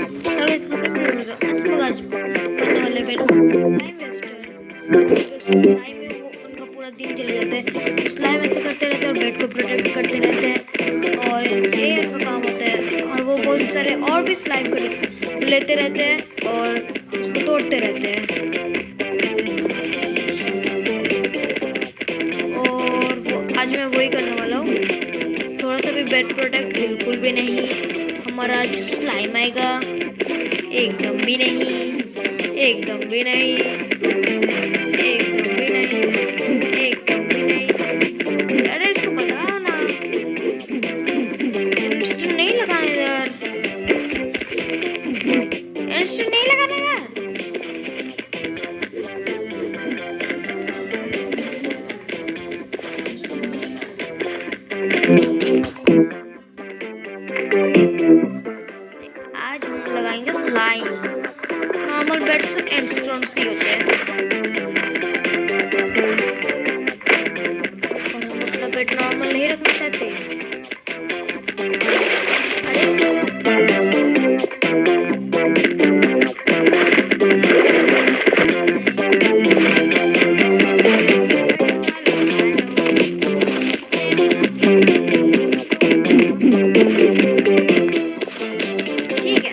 तो इसको लोग आज बनने वाले टाइम वेस्टर। स्लाइम में वो उनका पूरा दिन चले जाता है, स्लाइम ऐसे करते रहते हैं और बेड को प्रोटेक्ट करते रहते हैं, और ये इनका काम होता है। और वो बहुत सारे और भी स्लाइम लेते रहते हैं और उसको तोड़ते रहते हैं। और वो आज मैं वही करने वाला हूँ, थोड़ा सा भी बेड प्रोटेक्ट बिल्कुल भी नहीं। हमारा आज स्लाइम आएगा, एकदम भी नहीं, एकदम भी नहीं, एकदम भी नहीं, एकदम भी नहीं। अरे इसको बताओ ना, इंस्टेंट नहीं लगाना यार, इंस्टेंट नहीं लगाना यार। आज हम लगाएंगे स्लाइम। नॉर्मल बेड्स एंडस्टोन से होते हैं, और हम अपना बेड नॉर्मल नहीं रखना चाहते। ठीक है।